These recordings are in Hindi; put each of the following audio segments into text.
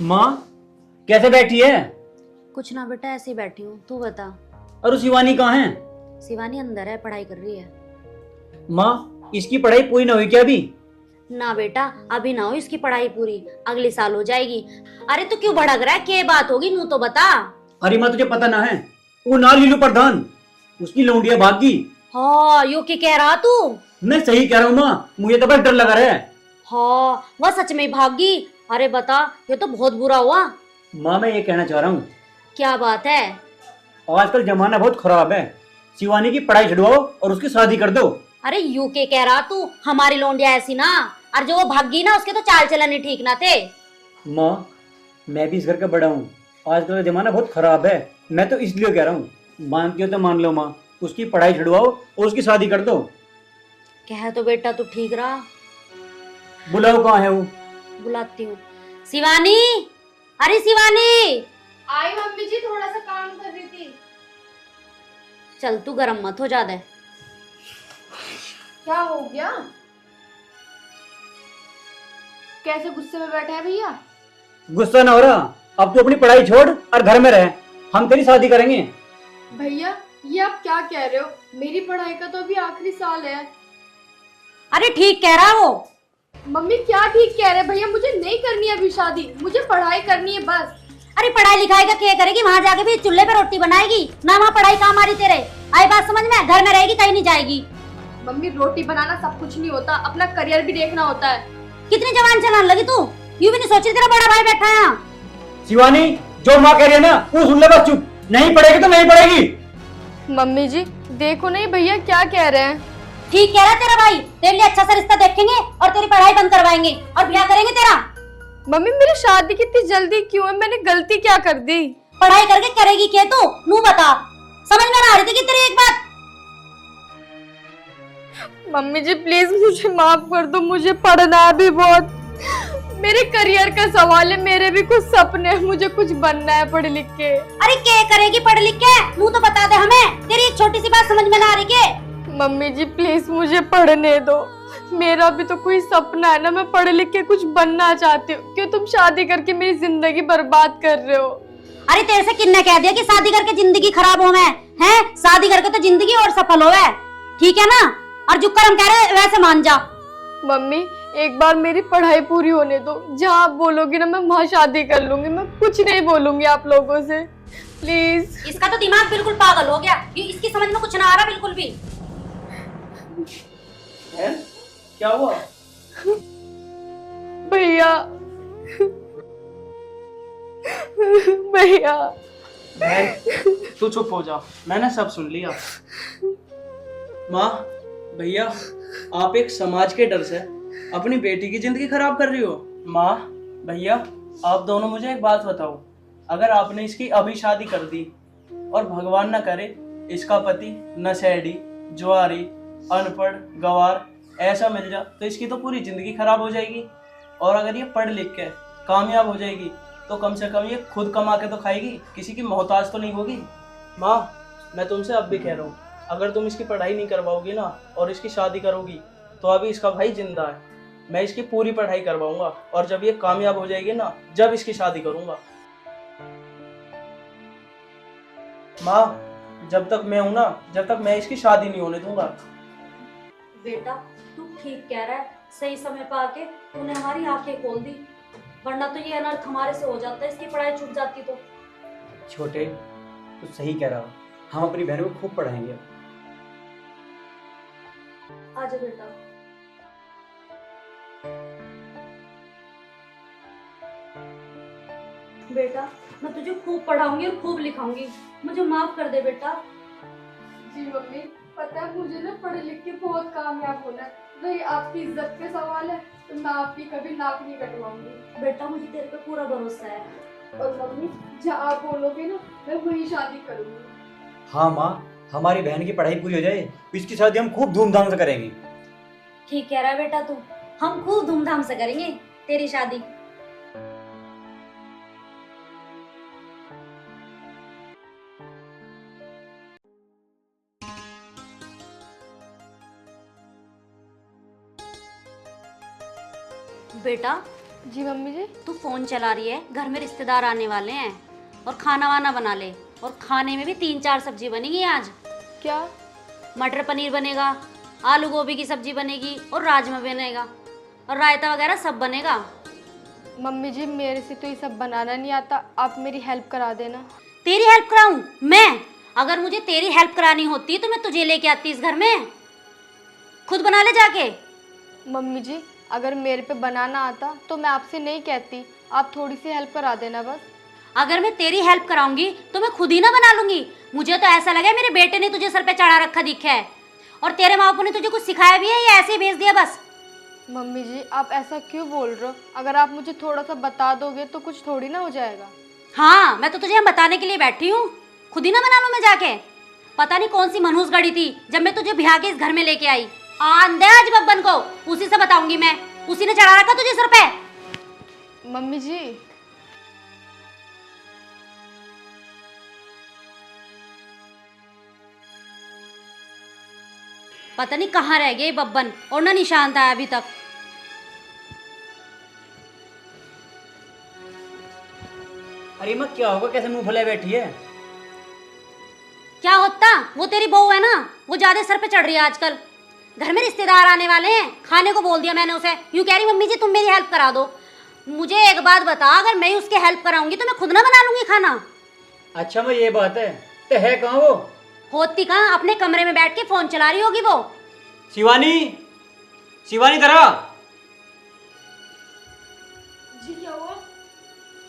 माँ कैसे बैठी है? कुछ ना बेटा, ऐसे ही बैठी हूँ। तू बता। और शिवानी कहाँ है? शिवानी अंदर है, पढ़ाई कर रही है। माँ इसकी पढ़ाई पूरी ना हुई क्या अभी? ना बेटा, अभी ना हो इसकी पढ़ाई पूरी, अगले साल हो जाएगी। अरे तू क्यों भड़क रहा है? क्या बात होगी नू तो बता। अरे माँ तुझे पता ना है, वो ना लीलू प्रधान, उसकी लौंडिया भाग गई। हाँ, यो क्या कह रहा तू? मैं सही कह रहा हूँ माँ, मुझे तो बस डर लगा रहा है। हाँ, वह सच में भागी। अरे बता, ये तो बहुत बुरा हुआ। माँ मैं ये कहना चाह रहा हूँ, क्या बात है? आजकल जमाना बहुत खराब है, शिवानी की पढ़ाई छुड़वाओ और उसकी शादी कर दो। अरे यू के कह रहा तू? हमारी लौंडिया ऐसी ना, और जो वो भागी ना, उसके तो चाल चलन ही ठीक ना थे। माँ मैं भी इस घर का बड़ा हूँ, आजकल का जमाना बहुत खराब है, मैं तो इसलिए कह रहा हूँ, मानती हो तो मान लो माँ, उसकी पढ़ाई छुड़वाओ और उसकी शादी कर दो। कह तो बेटा तू ठीक रहा। बुलाओ कहाँ है वो? बुलाती हूँ। शिवानी, अरे शिवानी। आई मम्मी जी, थोड़ा सा काम कर रही थी। चल तू गरम मत हो ज्यादा। क्या हो गया? कैसे गुस्से में बैठा है भैया? गुस्सा ना हो रहा? अब तू अपनी पढ़ाई छोड़ और घर में रह, हम तेरी शादी करेंगे। भैया ये आप क्या कह रहे हो? मेरी पढ़ाई का तो अभी आखिरी साल है। अरे ठीक कह रहा वो। मम्मी क्या ठीक कह रहे हैं भैया? मुझे नहीं करनी है अभी शादी, मुझे पढ़ाई करनी है बस। अरे पढ़ाई लिखाई का क्या करेगी? वहां जाके भी चूल्हे पे रोटी बनाएगी ना? वहाँ पढ़ाई काम आ रही तेरे? आई बात समझ में? घर में रहेगी, कहीं नहीं जाएगी। मम्मी रोटी बनाना सब कुछ नहीं होता, अपना करियर भी देखना होता है। कितनी जवान चलाने लगी तू? यूं भी नहीं सोची तेरा बड़ा भाई बैठा है यहाँ। शिवानी जो माँ कह रही है ना वो सुन ले, बस चुप, नहीं पढ़ेगी तो नहीं पढ़ेगी। मम्मी जी देखो नहीं भैया क्या कह रहे हैं। ठीक कह रहा है तेरा भाई, तेरे लिए अच्छा सा रिश्ता देखेंगे और तेरी पढ़ाई बंद करवाएंगे और ब्याह करेंगे तेरा। मम्मी मेरी शादी कितनी जल्दी क्यों है? मैंने गलती क्या कर दी? पढ़ाई करके करेगी क्या तू? नू बता। समझ में ना आ रही थी कि तेरी एक बात? मम्मी जी प्लीज मुझे माफ कर दो, मुझे पढ़ना है अभी बहुत। मेरे करियर का सवाल है, मेरे भी कुछ सपने हैं, मुझे कुछ बनना है पढ़ लिख के। अरे क्या करेगी पढ़ लिख के? नू तो बता दे हमें, तेरी एक छोटी सी बात समझ में ना आ रही के? मम्मी जी प्लीज मुझे पढ़ने दो, मेरा भी तो कोई सपना है ना, मैं पढ़ लिख के कुछ बनना चाहती हूँ। क्यों तुम शादी करके मेरी जिंदगी बर्बाद कर रहे हो? अरे तेरे से किसने कह दिया कि शादी करके जिंदगी खराब हो? मैं है शादी करके तो जिंदगी और सफल हो है, ठीक है ना? और जो कर्म कह रहे वैसे मान जा। मम्मी एक बार मेरी पढ़ाई पूरी होने दो, जहाँ आप बोलोगी ना मैं वहाँ शादी कर लूंगी, मैं कुछ नहीं बोलूंगी आप लोगों से, प्लीज। इसका तो दिमाग बिल्कुल पागल हो गया, ये इसकी समझ में कुछ ना आ रहा बिल्कुल भी। है? क्या हुआ? भैया भैया बहन तू चुप हो जा, मैंने सब सुन लिया। माँ भैया आप एक समाज के डर से अपनी बेटी की जिंदगी खराब कर रही हो। माँ भैया आप दोनों मुझे एक बात बताओ, अगर आपने इसकी अभी शादी कर दी और भगवान न करे इसका पति नशेड़ी, जुआरी, अनपढ़, गवार ऐसा मिल जा तो इसकी तो पूरी जिंदगी खराब हो जाएगी। और अगर ये पढ़ लिख के कामयाब हो जाएगी तो कम से कम ये खुद कमा के तो खाएगी, किसी की मोहताज तो नहीं होगी। माँ मैं तुमसे अब भी कह रहा हूँ, अगर तुम इसकी पढ़ाई नहीं करवाओगी ना और इसकी शादी करोगी तो अभी इसका भाई जिंदा है, मैं इसकी पूरी पढ़ाई करवाऊंगा और जब ये कामयाब हो जाएगी ना जब इसकी शादी करूंगा। माँ जब तक मैं हूं ना, जब तक मैं इसकी शादी नहीं होने दूंगा। बेटा तू ठीक कह रहा है, सही समय पर आके तूने हमारी आंखें खोल दी, वरना तो ये अनर्थ हमारे से हो जाता, इसकी पढ़ाई छूट जाती तो। छोटे तू सही कह रहा हो, हम अपनी बहनों को खूब पढ़ाएंगे। आजा बेटा। बेटा मैं तुझे खूब पढ़ाऊंगी और खूब लिखाऊंगी, मुझे माफ कर दे बेटा। जी मम्मी पता है मुझे ना पढ़ लिख के बहुत कामयाब होना है, वही आपकी इज्जत का सवाल है तो मैं आपकी कभी नाक नहीं कटवाऊंगी। बेटा मुझे तेरे पे पूरा भरोसा है। और मम्मी जहाँ आप बोलोगे ना मैं वही शादी करूंगी। हाँ माँ, हमारी बहन की पढ़ाई पूरी हो जाए तो इसकी शादी हम खूब धूमधाम से करेंगे। ठीक कह रहा है बेटा तू, हम खूब धूमधाम से करेंगे तेरी शादी। बेटा जी मम्मी जी। तू फोन चला रही है, घर में रिश्तेदार आने वाले हैं और खाना वाना बना ले। और खाने में भी 3-4 सब्जी बनेगी आज। क्या? मटर पनीर बनेगा, आलू गोभी की सब्जी बनेगी और राजमा बनेगा और रायता वगैरह सब बनेगा। मम्मी जी मेरे से तो ये सब बनाना नहीं आता, आप मेरी हेल्प करा देना। तेरी हेल्प कराऊं मैं? अगर मुझे तेरी हेल्प करानी होती तो मैं तुझे लेके आती इस घर में। खुद बना ले जाके। मम्मी जी अगर मेरे पे बनाना आता तो मैं आपसे नहीं कहती, आप थोड़ी सी हेल्प करा देना बस। अगर मैं तेरी हेल्प कराऊंगी तो मैं खुद ही ना बना लूंगी। मुझे तो ऐसा लगा मेरे बेटे ने तुझे सर पे चढ़ा रखा दिखा है। और तेरे माँ बापू ने तुझे कुछ सिखाया भी है या ऐसे ही भेज दिया बस? मम्मी जी आप ऐसा क्यों बोल रहे हो? अगर आप मुझे थोड़ा सा बता दोगे तो कुछ थोड़ी ना हो जाएगा। हाँ, मैं तो तुझे बताने के लिए बैठी हूँ। खुद ही ना बना लूं मैं जाके। पता नहीं कौन सी मनहूस गड़ी थी जब मैं तुझे बिहार के इस घर में लेके आई। आंधे आज बब्बन को उसी से बताऊंगी मैं। उसी ने चढ़ा रखा तुझे सर पे। मम्मी जी पता नहीं कहाँ रह गए बब्बन और ना निशांत आया अभी तक। अरे माँ क्या होगा, कैसे मुंह फुलाए बैठी है? क्या होता, वो तेरी बहू है ना, वो ज्यादा सर पे चढ़ रही है आजकल। घर में रिश्तेदार आने वाले हैं, खाने को बोल दिया मैंने उसे। यूं कह रही मम्मी जी तुम मेरी हेल्प करा दो। मुझे एक बात बता, अगर मैं उसकी हेल्प कराऊंगी तो मैं खुद ना बना लूंगी खाना। अच्छा मैं ये बात है, तो है कहाँ वो? होती कहाँ, अपने कमरे में बैठ के फोन चला रही होगी वो। शिवानी, शिवानी तरह जी क्या हुआ?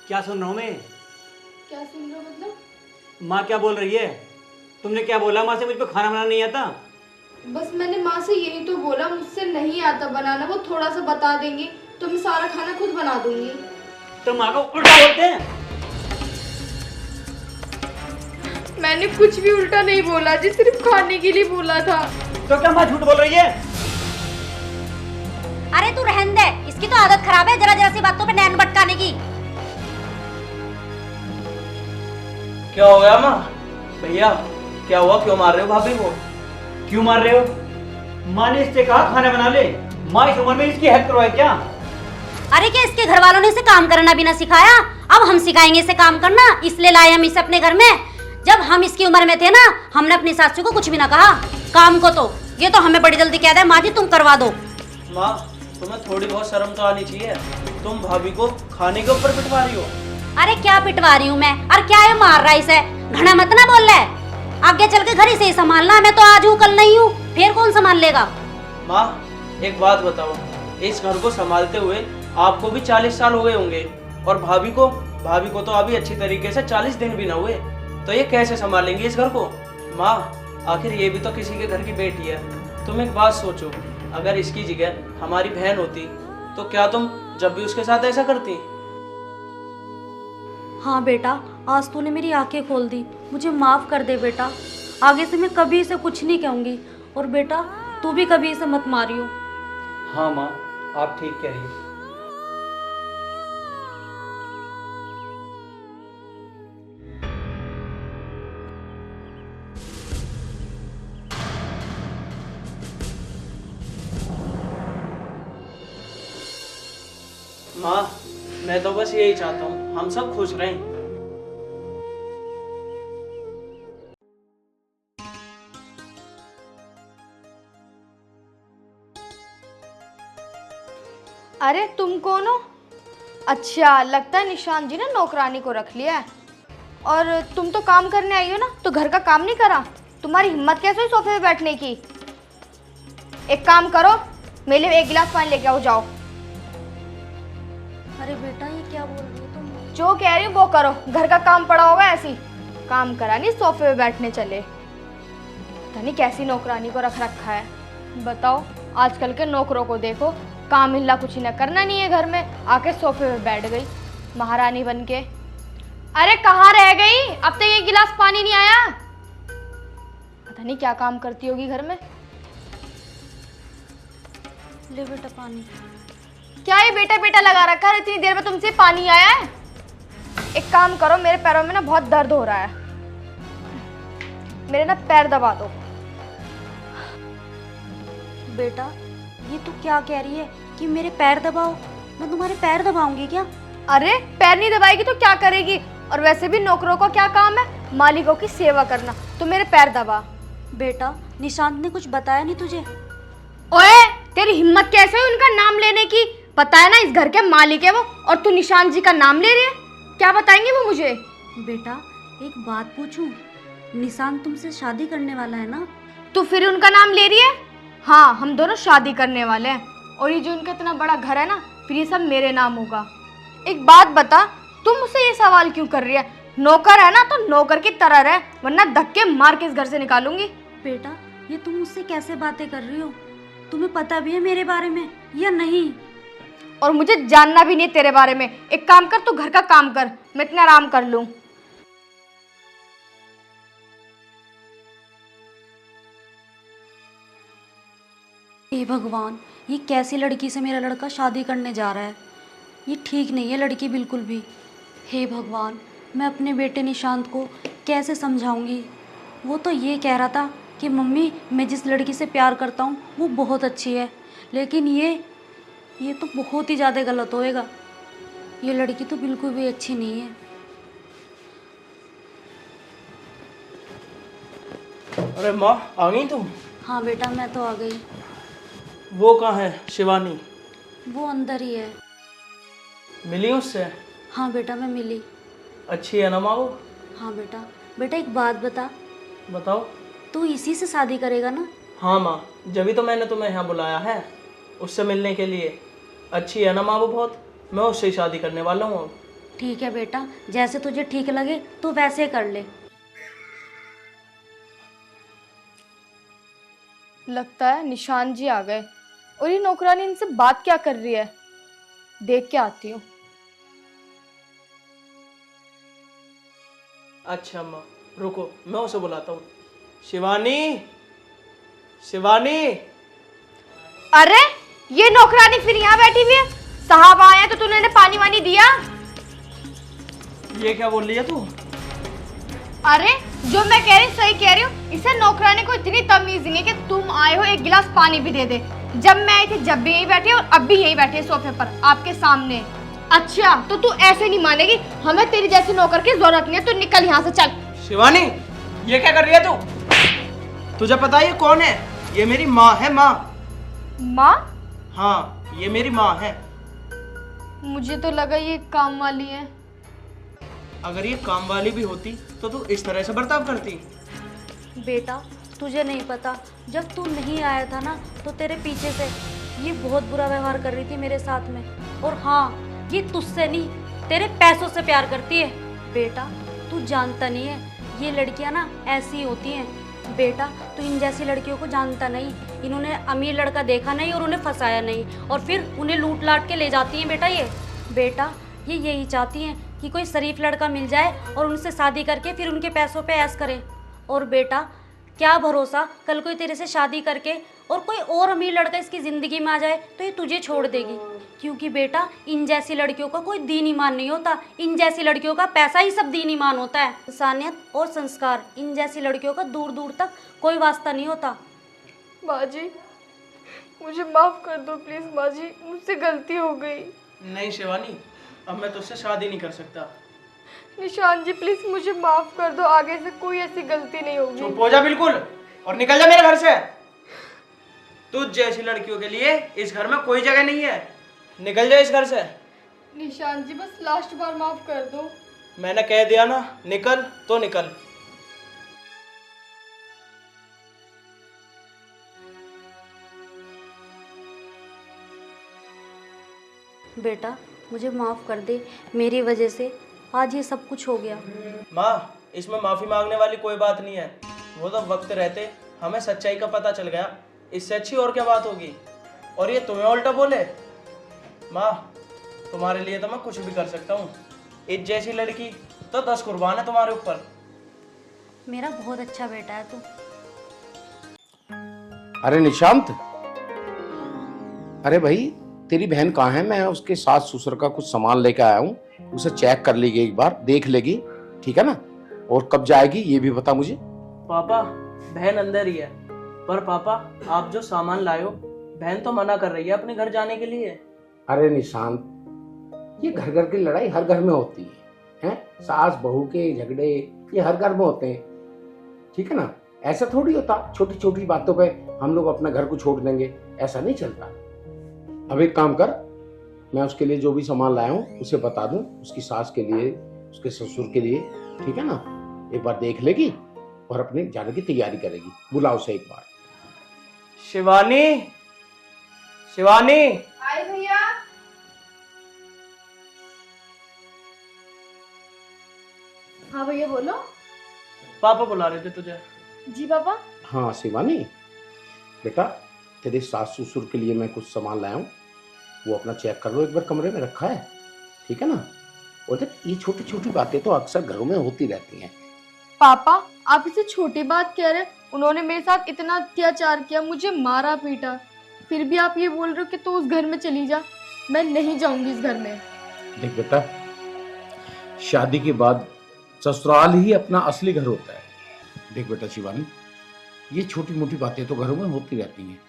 क्या सुन रहा हूँ मैं? क्या सुन रहे हो मतलब? माँ क्या बोल रही है? तुमने क्या बोला माँ से, मुझ पे खाना बनाना नहीं आता? बस मैंने माँ से यही तो बोला, मुझसे नहीं आता बनाना, वो थोड़ा सा बता देंगी तो मैं सारा खाना खुद बना दूंगी। तो माँ को उल्टा बोलते हैं? मैंने कुछ भी उल्टा नहीं बोला जी, सिर्फ खाने के लिए बोला था। तो क्या माँ झूठ बोल रही है? अरे तू रहने दे, इसकी तो आदत खराब है जरा जरा सी बातों पे नैन भटकाने की। क्या हो गया माँ? भैया क्या हुआ, क्यों मार रहे हो भाभी को? क्यों मार रहे हो? माँ ने इससे कहा खाना बना ले। माँ इस उम्र में इसकी हेल्प करवाए क्या? अरे क्या इसके घर वालों ने इसे काम करना भी ना सिखाया? अब हम सिखाएंगे इसे काम करना, इसलिए लाए हम इसे अपने घर में। जब हम इसकी उम्र में थे ना, हमने अपनी सासू को कुछ भी ना कहा काम को। तो ये तो हमें बड़ी जल्दी कह दे माँ जी तुम करवा दो। माँ तुम्हें थोड़ी बहुत शर्म तो आनी चाहिए। तुम भाभी को खाने के ऊपर पिटवा रही हो। अरे क्या पिटवा रही हूँ मैं, और क्या ये मार रहा है इसे? घना मत ना बोल रहा है। आगे चल के घर इसे ही संभालना। मैं तो आज हूँ कल नहीं हूँ, फिर कौन संभाल लेगा? माँ एक बात बताओ, इस घर को संभालते हुए आपको भी 40 साल हो गए होंगे और भाभी को तो अभी अच्छी तरीके से 40 दिन भी ना हुए, तो ये कैसे संभालेंगे इस घर को? माँ आखिर ये भी तो किसी के घर की बेटी है। तुम एक बात सोचो, अगर इसकी जगह हमारी बहन होती तो क्या तुम जब भी उसके साथ ऐसा करती? हाँ बेटा, आज तूने मेरी आंखें खोल दी। मुझे माफ कर दे बेटा। आगे से मैं कभी इसे कुछ नहीं कहूँगी। और बेटा तू भी कभी इसे मत मारियो। हाँ माँ आप ठीक कह रही हो। माँ मैं तो बस यही चाहता हूँ हम सब खुश रहें। अरे तुम कौन हो? अच्छा लगता है निशांत जी ने नौकरानी को रख लिया है। और तुम तो काम करने आई हो ना, तो घर का काम नहीं करा? तुम्हारी हिम्मत कैसे हुई सोफे पे बैठने की? एक काम करो, मेरे लिए 1 गिलास पानी लेके आओ, जाओ। अरे बेटा ये क्या बोल रही हो तुम? जो कह रही हूँ वो करो, घर का काम पड़ा होगा ऐसी। काम करा नहीं, सोफे पे बैठने चले। पता नहीं कैसी नौकरानी को रख रखा है। बताओ आजकल के नौकरों को देखो, काम हिल्ला कुछ न करना नहीं है घर में, आके सोफे पे बैठ गई महारानी बन के। अरे कहाँ रह गई? अब तक 1 गिलास पानी नहीं आया। पता नहीं क्या काम करती होगी घर में। ले बेटा पानी। क्या ये बेटा बेटा लगा रखा है? इतनी देर में तुमसे पानी आया है? एक काम करो, मेरे पैरों में ना बहुत दर्द हो रहा है, मेरे ना पैर दबा दो। बेटा ये तू क्या कह रही है कि मेरे पैर दबाओ? मैं तुम्हारे पैर दबाऊंगी क्या? अरे पैर नहीं दबाएगी तो क्या करेगी? और वैसे भी नौकरों का क्या काम है? मालिकों की सेवा करना। तो मेरे पैर दबा। बेटा निशांत ने कुछ बताया नहीं तुझे? ओए, तेरी हिम्मत कैसे हुई उनका नाम लेने की? पता है ना इस घर के मालिक है वो, और तू निशांत जी का नाम ले रही है। क्या बताएंगे वो मुझे? बेटा एक बात पूछूं, निशांत तुमसे शादी करने वाला है ना? तू फिर उनका नाम ले रही है? हाँ, हम दोनों शादी करने वाले हैं, और ये जो उनका इतना बड़ा घर है ना, फिर ये सब मेरे नाम होगा। एक बात बता, तुम मुझसे ये सवाल क्यों कर रही है? नौकर है ना तो नौकर की तरह रह, वरना धक्के मार के इस घर से निकालूंगी। बेटा ये तुम मुझसे कैसे बातें कर रही हो? तुम्हें पता भी है मेरे बारे में या नहीं? और मुझे जानना भी नहीं तेरे बारे में। एक काम कर, तू घर का काम कर, मैं इतना आराम कर लूं। हे भगवान, ये कैसी लड़की से मेरा लड़का शादी करने जा रहा है? ये ठीक नहीं है लड़की बिल्कुल भी। हे भगवान, मैं अपने बेटे निशांत को कैसे समझाऊंगी? वो तो ये कह रहा था कि मम्मी मैं जिस लड़की से प्यार करता हूँ वो बहुत अच्छी है, लेकिन ये तो बहुत ही ज़्यादा गलत होएगा। ये लड़की तो बिल्कुल भी अच्छी नहीं है। अरे माँ, आ गई तुम? हाँ बेटा मैं तो आ गई। वो कहाँ है शिवानी? वो अंदर ही है। मिली उससे? हाँ बेटा मैं मिली। अच्छी है ना माँ वो? हाँ बेटा। बेटा एक बात बता, बताओ। तू इसी से शादी करेगा ना? हाँ माँ, जब तो मैंने तुम्हें यहाँ बुलाया है उससे मिलने के लिए। अच्छी है ना माँ वो बहुत, मैं उससे ही शादी करने वाला हूँ। ठीक है बेटा, जैसे तुझे ठीक लगे तू वैसे कर ले। लगता है निशांत जी आ गए, और ये नौकरानी इनसे बात क्या कर रही है, देख के आती हूँ। अच्छा अम्मा रुको, मैं उसे बुलाता हूँ। शिवानी, शिवानी। अरे ये नौकरानी फिर यहाँ बैठी हुई है। साहब आए हैं तो तूने इन्हें पानी वानी दिया? ये क्या बोल रही है तू? अरे जो मैं कह रही सही कह रही हूँ। इसे नौकरानी को इतनी तमीज नहीं है कि तुम आए हो एक गिलास पानी भी दे दे। जब मैं आई थी जब भी यहीं बैठी और अब भी यहीं बैठी है सोफे पर आपके सामने। अच्छा तो तू ऐसे नहीं मानेगी, हमें तेरी जैसी नौकर की जरूरत नहीं है। तू निकल यहाँ से, चल। शिवानी, ये क्या कर रही है तू? तुझे पता है ये कौन है? ये मेरी माँ है। माँ? माँ? हाँ ये मेरी माँ है। मुझे तो लगा ये काम वाली है। अगर ये काम वाली भी होती तो तू इस तरह से बर्ताव करती? बेटा तुझे नहीं पता, जब तू नहीं आया था ना तो तेरे पीछे से ये बहुत बुरा व्यवहार कर रही थी मेरे साथ में। और हाँ, ये तुझसे नहीं तेरे पैसों से प्यार करती है। बेटा तू जानता नहीं है, ये लड़कियां ना ऐसी होती हैं। बेटा तू इन जैसी लड़कियों को जानता नहीं। इन्होंने अमीर लड़का देखा नहीं और उन्हें फंसाया नहीं, और फिर उन्हें लूट लाट के ले जाती हैं। बेटा ये यही चाहती हैं कि कोई शरीफ लड़का मिल जाए और उनसे शादी करके फिर उनके पैसों पे ऐश करे। और बेटा क्या भरोसा, कल कोई तेरे से शादी करके और कोई और अमीर लड़का इसकी ज़िंदगी में आ जाए तो ये तुझे छोड़ देगी। क्योंकि बेटा इन जैसी लड़कियों का कोई दीन ईमान नहीं होता, इन जैसी लड़कियों का पैसा ही सब दीन ईमान होता है। इंसानियत और संस्कार, इन जैसी लड़कियों का दूर दूर तक कोई वास्ता नहीं होता। माँ जी मुझे माफ कर दो प्लीज। माँ जी मुझसे गलती हो गई। नहीं शिवानी, अब मैं तुझसे शादी नहीं कर सकता। निशांत जी प्लीज मुझे माफ कर दो, आगे से कोई ऐसी गलती नहीं होगी। चुप हो जा बिल्कुल, और निकल जा मेरे घर से। तुझ जैसी लड़कियों के लिए इस घर में कोई जगह नहीं है। निकल जा इस घर से। निशांत जी बस लास्ट बार माफ कर दो। मैंने कह दिया ना, निकल तो निकल। बेटा मुझे माफ़ कर दे, मेरी वजह से आज ये सब कुछ हो गया। माँ, इसमें माफी मांगने वाली कोई बात नहीं है। वो तो वक्त रहते हमें सच्चाई का पता चल गया, इससे अच्छी और क्या बात होगी। और ये तुम्हें उल्टा बोले? माँ, तुम्हारे लिए तो मैं कुछ भी कर सकता हूँ। इस जैसी लड़की तो 10 कुर्बान है तुम्हारे ऊपर। मेरा बहुत अच्छा बेटा है तू। अरे निशांत, अरे भाई तेरी बहन कहाँ है? मैं उसके सास ससुर का कुछ सामान लेके आया हूँ, उसे चेक कर लेगी, एक बार देख लेगी, ठीक है ना? और कब जाएगी ये भी बता मुझे। पापा, बहन अंदर ही है। पर पापा, आप जो सामान लाए हो, बहन तो मना कर रही है अपने घर जाने के लिए। अरे निशांत, ये घर घर की लड़ाई हर घर में होती है, हैं? सास बहू के झगड़े ये हर घर में होते हैं, ठीक है ना? ऐसा थोड़ी होता छोटी छोटी बातों पे हम लोग अपना घर को छोड़ देंगे, ऐसा नहीं चलता। अब एक काम कर, मैं उसके लिए जो भी सामान लाया हूँ उसे बता दूं, उसकी सास के लिए, उसके ससुर के लिए, ठीक है ना? एक बार देख लेगी और अपने जाने की तैयारी करेगी। बुलाओ उसे एक बार। शिवानी, शिवानी। आए भैया। हाँ भैया बोलो। पापा बुला रहे थे तुझे। जी पापा। हाँ शिवानी बेटा, तेरे सास ससुर के लिए मैं कुछ सामान लाया हूँ, वो अपना चेक कर लो एक बार, कमरे में रखा है, ठीक है ना? और देख, ये छोटी छोटी बातें तो अक्सर घरों में होती रहती हैं। पापा आप इसे छोटी बात कह रहे हैं, उन्होंने मेरे साथ इतना अत्याचार किया, मुझे मारा पीटा, फिर भी आप ये बोल रहे हो कि तू उस घर में चली जा। मैं नहीं जाऊंगी इस घर में। देख बेटा, शादी के बाद ससुराल ही अपना असली घर होता है। देख बेटा शिवानी, ये छोटी मोटी बातें तो घरों में होती रहती हैं,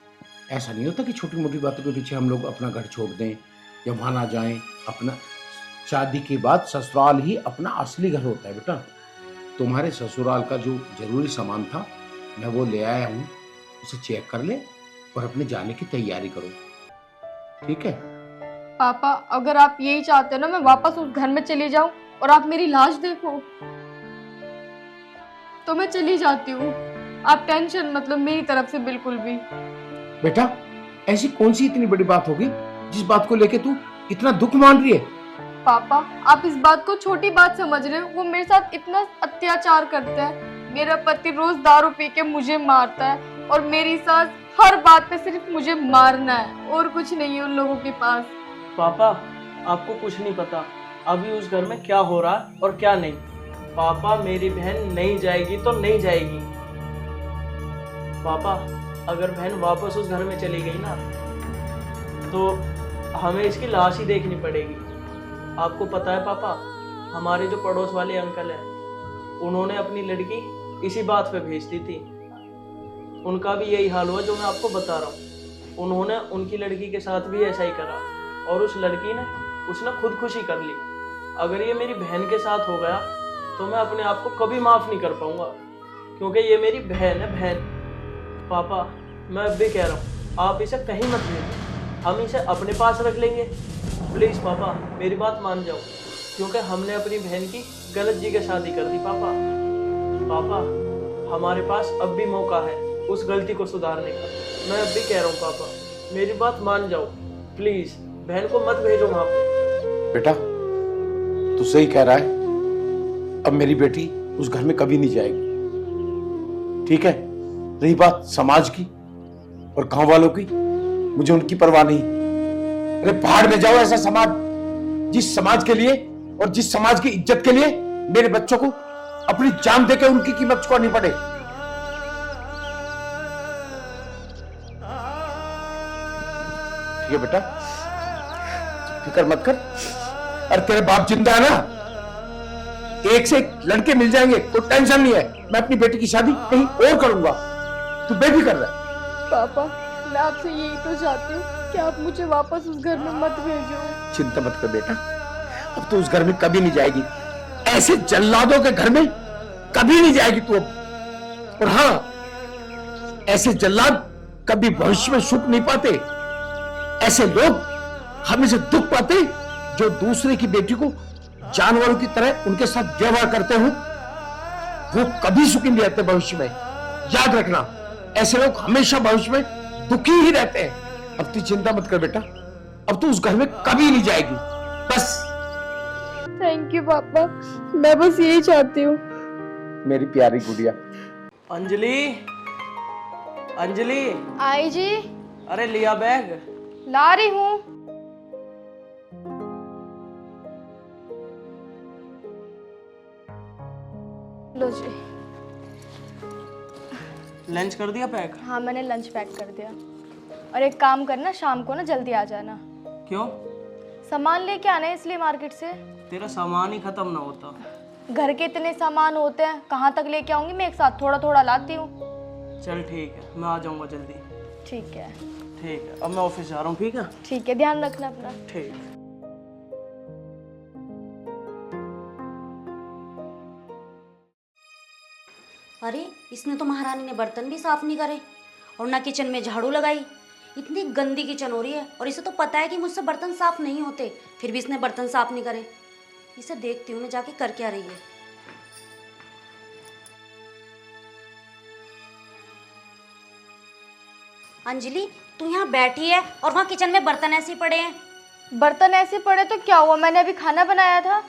ऐसा नहीं होता कि छोटी मोटी बातों के पीछे हम लोग अपना घर छोड़ दें या वहां ना जाएं। अपना शादी के बाद ससुराल ही अपना असली घर होता है बेटा। तुम्हारे ससुराल का जो जरूरी सामान था मैं वो ले आया हूँ, उसे चेक कर ले और अपने जाने की तैयारी करो, ठीक है? पापा अगर आप यही चाहते हो ना मैं वापस उस घर में चली जाऊं और आप मेरी लाश देखो, तो मैं चली जाती हूँ। आप टेंशन मतलब मेरी तरफ से बिल्कुल भी। बेटा ऐसी कौन सी इतनी बड़ी बात होगी जिस बात को लेके तू इतना दुख मान रही है? पापा आप इस बात को छोटी बात समझ रहे हो, वो मेरे साथ इतना अत्याचार करते हैं। मेरा पति रोज दारू पी के मुझे मारता है और मेरी सास हर बात पे सिर्फ मुझे मारना है और कुछ नहीं है उन लोगों के पास। पापा आपको कुछ नहीं पता अभी उस घर में क्या हो रहा है और क्या नहीं। पापा मेरी बहन नहीं जाएगी तो नहीं जाएगी। पापा अगर बहन वापस उस घर में चली गई ना तो हमें इसकी लाश ही देखनी पड़ेगी। आपको पता है पापा, हमारे जो पड़ोस वाले अंकल हैं उन्होंने अपनी लड़की इसी बात पे भेज दी थी। उनका भी यही हाल हुआ जो मैं आपको बता रहा हूँ। उन्होंने उनकी लड़की के साथ भी ऐसा ही करा और उस लड़की ने उसने खुदकुशी कर ली। अगर ये मेरी बहन के साथ हो गया तो मैं अपने आप को कभी माफ़ नहीं कर पाऊंगा, क्योंकि ये मेरी बहन है, बहन। पापा मैं अब भी कह रहा हूँ आप इसे कहीं मत भेजो, हम इसे अपने पास रख लेंगे। प्लीज़ पापा मेरी बात मान जाओ, क्योंकि हमने अपनी बहन की गलत जगह शादी कर दी। पापा पापा हमारे पास अब भी मौका है उस गलती को सुधारने का। मैं अब भी कह रहा हूँ पापा मेरी बात मान जाओ, प्लीज़ बहन को मत भेजो वहाँ पे। बेटा तू सही कह रहा है, अब मेरी बेटी उस घर में कभी नहीं जाएगी, ठीक है? रही बात समाज की और गांव वालों की, मुझे उनकी परवाह नहीं। अरे पहाड़ में जाओ ऐसा समाज, जिस समाज के लिए और जिस समाज की इज्जत के लिए मेरे बच्चों को अपनी जान देके उनकी कीमत चुकानी पड़े। ठीक है बेटा, फिक्र मत कर। अरे तेरे बाप जिंदा है ना, एक से एक लड़के मिल जाएंगे, कोई टेंशन नहीं है। मैं अपनी बेटी की शादी कहीं और करूंगा, तू बेफिक्र रह। पापा मैं आपसे यही तो चाहती हूँ कि आप मुझे वापस उस घर में मत भेजो। चिंता मत कर बेटा, अब तो उस घर में कभी नहीं जाएगी। ऐसे जल्लादों के घर में कभी नहीं जाएगी तू अब। और हाँ, ऐसे जल्लाद कभी भविष्य में सुख नहीं पाते। ऐसे लोग हमेशा दुख पाते जो दूसरे की बेटी को जानवरों की तरह उनके साथ व्यवहार करते हो, वो कभी सुखी नहीं रहते भविष्य में। याद रखना, ऐसे लोग हमेशा भविष्य में दुखी ही रहते हैं। अब तू चिंता मत कर बेटा, अब तू उस घर में कभी नहीं जाएगी, बस। थैंक यू पापा, मैं बस यही चाहती हूँ। मेरी प्यारी गुड़िया। अंजलि, अंजलि। आई जी। अरे लिया बैग? ला रही हूँ। लो जी। लंच कर दिया पैक? हाँ मैंने लंच पैक कर दिया। और एक काम करना, शाम को ना जल्दी आ जाना। क्यों? सामान लेके आना है इसलिए मार्केट से। तेरा सामान ही खत्म ना होता। घर के इतने सामान होते हैं, कहाँ तक लेके आऊंगी मैं, एक साथ थोड़ा थोड़ा लाती हूँ। चल ठीक है, मैं आ जाऊंगा जल्दी। ठीक है। ठीक है, अब मैं ऑफिस जा रहा हूँ, ठीक है? ठीक है, ध्यान रखना अपना। ठीक। अरे इसने तो महारानी ने बर्तन भी साफ नहीं करे और ना किचन में झाड़ू लगाई। इतनी गंदी किचन हो रही है और इसे तो पता है कि मुझसे बर्तन साफ नहीं होते, फिर भी इसने बर्तन साफ नहीं करे। इसे देखती हूँ मैं जाके कर क्या रही है। अंजलि, तू यहाँ बैठी है और वहाँ किचन में बर्तन ऐसे ही पड़े हैं। बर्तन ऐसे पड़े तो क्या हुआ, मैंने अभी खाना बनाया था।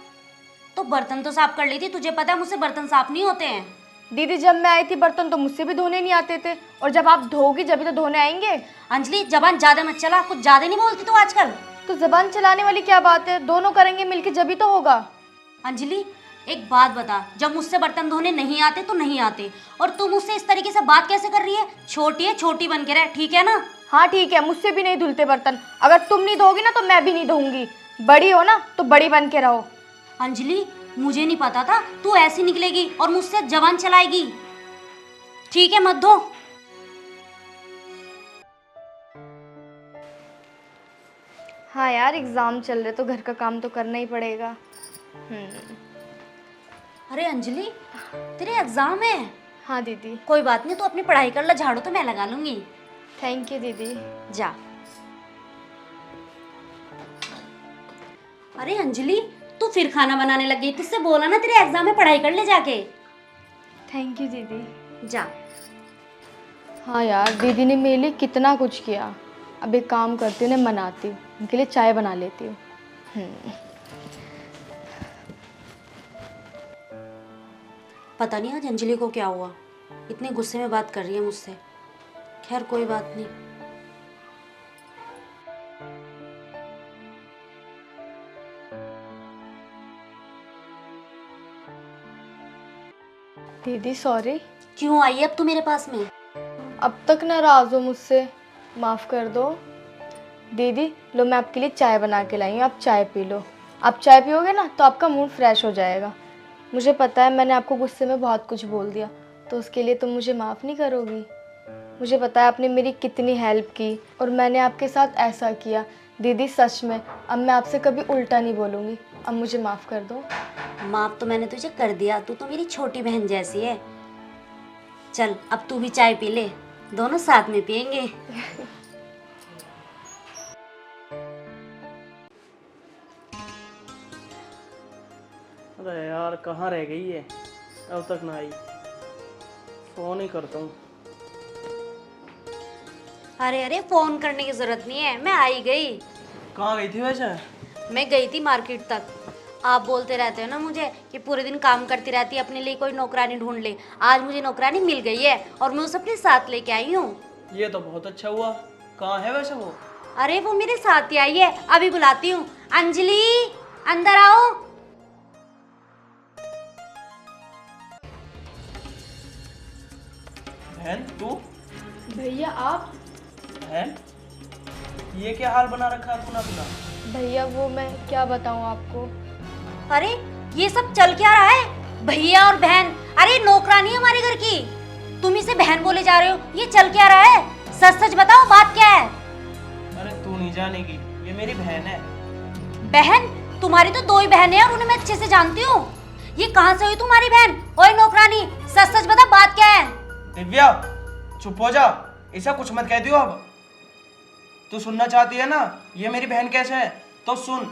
तो बर्तन तो साफ कर ली थी, तुझे पता है मुझसे बर्तन साफ नहीं होते हैं। दीदी जब मैं आई थी बर्तन तो मुझसे भी धोने नहीं आते थे, और जब आप धोगी जब तो धोने आएंगे। अंजलि जबान ज्यादा मत चला, कुछ ज्यादा नहीं बोलती तू आजकल। तो जबान चलाने वाली क्या बात है, दोनों करेंगे मिलके जब तो होगा। अंजलि एक बात बता, जब मुझसे बर्तन धोने नहीं आते तो नहीं आते, और तू मुझसे इस तरीके से बात कैसे कर रही है? छोटी है, छोटी बन के रह, ठीक है ना? हाँ ठीक है, मुझसे भी नहीं धुलते बर्तन। अगर तुम नहीं धोगी ना तो मैं भी नहीं धोऊंगी। बड़ी हो ना तो बड़ी बन के रहो। अंजलि मुझे नहीं पता था तू ऐसी निकलेगी और मुझसे जबान चलाएगी। ठीक है, मत धो। हाँ यार, एग्जाम चल रहे तो घर का काम तो करना ही पड़ेगा। अरे अंजलि तेरे एग्जाम है? हाँ दीदी। कोई बात नहीं, तू अपनी पढ़ाई कर ले, झाड़ू तो मैं लगा लूंगी। थैंक यू दीदी। जा। अरे अंजलि तू फिर खाना बनाने लग गई, तुझसे बोला ना तेरे एग्जाम में, पढ़ाई कर ले जाके। थैंक यू दीदी। जा। हाँ यार, दीदी ने मेरे लिए कितना कुछ किया। अब एक काम करती हूँ, उन्हें मनाती हूँ, उनके लिए चाय बना लेती हूँ। पता नहीं आज अंजलि को क्या हुआ, इतने गुस्से में बात कर रही है मुझसे। खैर कोई बात नहीं। दीदी सॉरी। क्यों आई अब तू मेरे पास में? अब तक नाराज़ हो मुझसे, माफ़ कर दो। दीदी लो, मैं आपके लिए चाय बना के लाई हूँ, आप चाय पी लो। आप चाय पियोगे ना तो आपका मूड फ्रेश हो जाएगा। मुझे पता है मैंने आपको गुस्से में बहुत कुछ बोल दिया, तो उसके लिए तुम मुझे माफ़ नहीं करोगी। मुझे पता है आपने मेरी कितनी हेल्प की और मैंने आपके साथ ऐसा किया। दीदी सच में अब मैं आपसे कभी उल्टा नहीं बोलूँगी। अब मुझे माफ़ कर दो। माफ तो मैंने तुझे कर दिया, तू तो मेरी छोटी बहन जैसी है। चल अब तू भी चाय पी ले, दोनों साथ में पियेंगे। अरे यार कहाँ रह गई है, अब तक ना आई। फोन ही करता हूँ। अरे अरे फोन करने की जरूरत नहीं है, मैं आई गई। कहाँ गई थी वैसे? मैं गई थी मार्केट तक। आप बोलते रहते हो ना मुझे कि पूरे दिन काम करती रहती है, अपने लिए कोई नौकरानी ढूंढ ले। आज मुझे नौकरानी मिल गई है और मैं उसे अपने साथ लेके आई हूँ। ये तो बहुत अच्छा हुआ। कहाँ है वैसे वो? अरे वो मेरे साथ ही आई है, अभी बुलाती हूँ। अंजलि अंदर आओ। बहन तू? भैया आप? बहन ये क्या हाल बना रखा है तूने अपना? भैया वो मैं क्या बताऊँ आपको। अरे ये सब चल क्या रहा है? भैया और बहन, अरे नौकरानी है हमारे घर की, तुम इसे बहन बोले जा रहे हो, ये चल क्या रहा है? सच सच बताओ बात क्या है? अरे तू नहीं जानेगी, ये मेरी बहन है। बहन? तुम्हारी तो 2 ही बहनें हैं और उन्हें मैं अच्छे से जानती हूँ। ये कहाँ से हुई तुम्हारी बहन? ओए नौकरानी सच सच बता बात क्या है? दिव्या चुप हो जा, ऐसा कुछ मत कह दियो। अब तू सुनना चाहती है ना ये मेरी बहन कैसे है, तो सुन।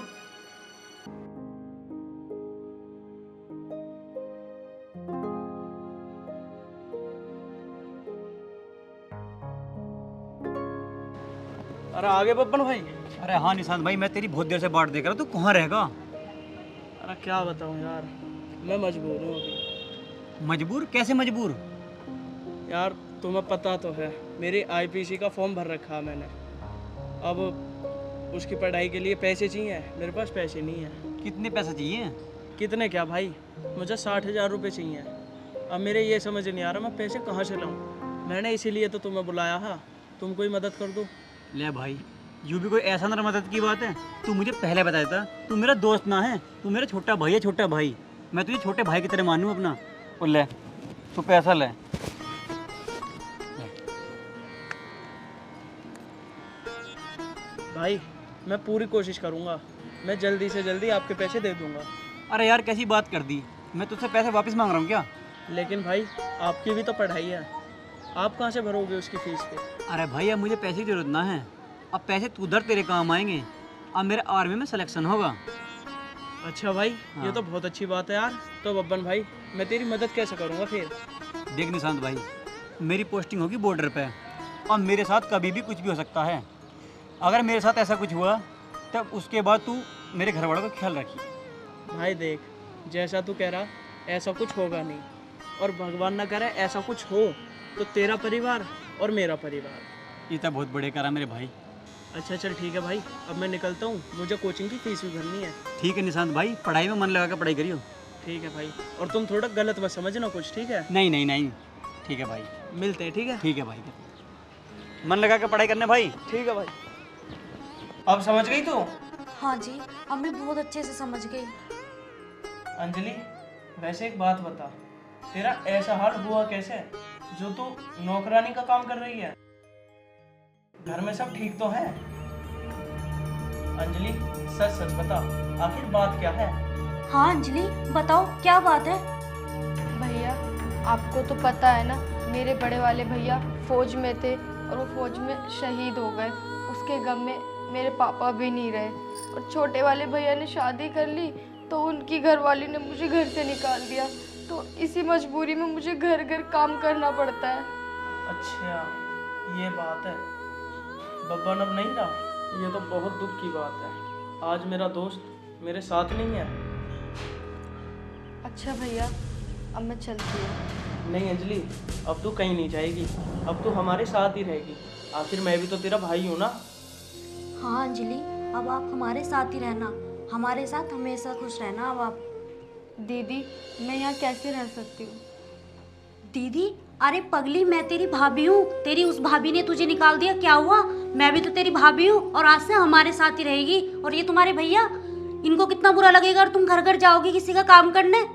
अरे आगे बब्बन भाई। अरे हाँ निशांत भाई, मैं तेरी बहुत देर से बाट देख रहा हूँ, तू कहाँ रहेगा? अरे क्या बताऊँ यार, मैं मजबूर हूँ अभी। मजबूर? कैसे मजबूर? यार तुम्हें पता तो है मेरी आईपीसी का फॉर्म भर रखा है मैंने। अब उसकी पढ़ाई के लिए पैसे चाहिए, मेरे पास पैसे नहीं है। कितने पैसे चाहिए? कितने क्या भाई, मुझे 60,000 रुपये चाहिए। अब मेरे ये समझ नहीं आ रहा मैं पैसे कहाँ से लाऊं। मैंने इसीलिए तो तुम्हें बुलाया है, तुम कोई मदद कर दो। ले भाई, यूं भी कोई ऐसा ना मदद की बात है, तू मुझे पहले बता देता। तू मेरा दोस्त ना है, तू मेरा छोटा भाई है, छोटा भाई। मैं तुझे छोटे भाई की तरह मानूं अपना। और ले तू पैसा ले। भाई मैं पूरी कोशिश करूँगा, मैं जल्दी से जल्दी आपके पैसे दे दूँगा। अरे यार कैसी बात कर दी, मैं तुझसे पैसे वापस मांग रहा हूँ क्या? लेकिन भाई आपकी भी तो पढ़ाई है, आप कहाँ से भरोगे उसकी फीस पे? अरे भाई अब मुझे पैसे की जरूरत ना है, अब पैसे तू उधर तेरे काम आएंगे, अब मेरे आर्मी में सिलेक्शन होगा। अच्छा भाई, हाँ। ये तो बहुत अच्छी बात है यार। तो बब्बन भाई मैं तेरी मदद कैसे करूँगा फिर? देख निशांत भाई, मेरी पोस्टिंग होगी बॉर्डर पे और मेरे साथ कभी भी कुछ भी हो सकता है। अगर मेरे साथ ऐसा कुछ हुआ तब उसके बाद तू मेरे घर वालों का ख्याल रखी। भाई देख, जैसा तू कह रहा ऐसा कुछ होगा नहीं, और भगवान ना करे ऐसा कुछ हो तो तेरा परिवार और मेरा परिवार। ये तो बहुत बड़े करा मेरे भाई। अच्छा चल ठीक है भाई, अब मैं निकलता हूँ, मुझे कोचिंग की फीस भी भरनी है। ठीक है निशांत भाई, पढ़ाई में मन लगा कर पढ़ाई करियो। ठीक है भाई, और तुम थोड़ा गलत मत समझना कुछ, ठीक है? नहीं नहीं नहीं, ठीक है भाई। मिलते हैं, ठीक है? ठीक है भाई, मन लगा कर पढ़ाई करने भाई। ठीक है भाई। अब समझ गई तू? हाँ जी, अब मैं बहुत अच्छे से समझ गई। अंजलि, वैसे एक बात बता, तेरा ऐसा हाल हुआ कैसे जो तू नौकरानी का काम कर रही है? घर में सब ठीक तो है? अंजलि सच सच बता, आखिर बात क्या है? हाँ अंजलि, बताओ क्या बात है? भैया, आपको तो पता है ना, मेरे बड़े वाले भैया फौज में थे और वो फौज में शहीद हो गए। उसके गम में मेरे पापा भी नहीं रहे, और छोटे वाले भैया ने शादी कर ली तो उनकी घरवाली ने मुझे घर से निकाल दिया। तो इसी मजबूरी में मुझे घर घर काम करना पड़ता है। अच्छा ये बात है। बब्बन अब नहीं रहा, ये तो बहुत दुख की बात है। आज मेरा दोस्त मेरे साथ नहीं है। अच्छा भैया, अब मैं चलती हूँ। नहीं अंजलि, अब तू कहीं नहीं जाएगी, अब तू हमारे साथ ही रहेगी। आखिर मैं भी तो तेरा भाई हूँ ना। हाँ अंजलि, अब आप हमारे साथ ही रहना, हमारे साथ हमेशा खुश रहना। अब आप दीदी, मैं यहाँ कैसे रह सकती हूँ? दीदी, अरे पगली, मैं तेरी भाभी हूँ। तेरी उस भाभी ने तुझे निकाल दिया, क्या हुआ? मैं भी तो तेरी भाभी हूँ और आज से हमारे साथ ही रहेगी। और ये तुम्हारे भैया, इनको कितना बुरा लगेगा और तुम घर घर जाओगी किसी का काम करने।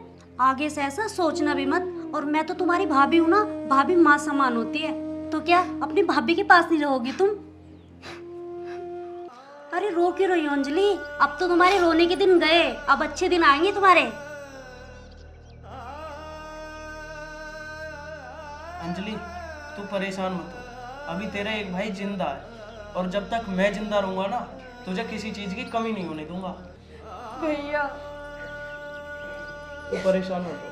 आगे से ऐसा सोचना भी मत। और मैं तो तुम्हारी भाभी हूँ ना, भाभी माँ समान होती है। तो क्या अपनी भाभी के पास नहीं रहोगी तुम? अरे रो क्यों रही हो अंजलि? अब तो तुम्हारे रोने के दिन गए, अब अच्छे दिन आएंगे तुम्हारे। अंजलि तू परेशान मत हो, अभी तेरा एक भाई जिंदा है, और जब तक मैं जिंदा रहूंगा ना, तुझे किसी चीज की कमी नहीं होने दूंगा। भैया, तू परेशान मत हो।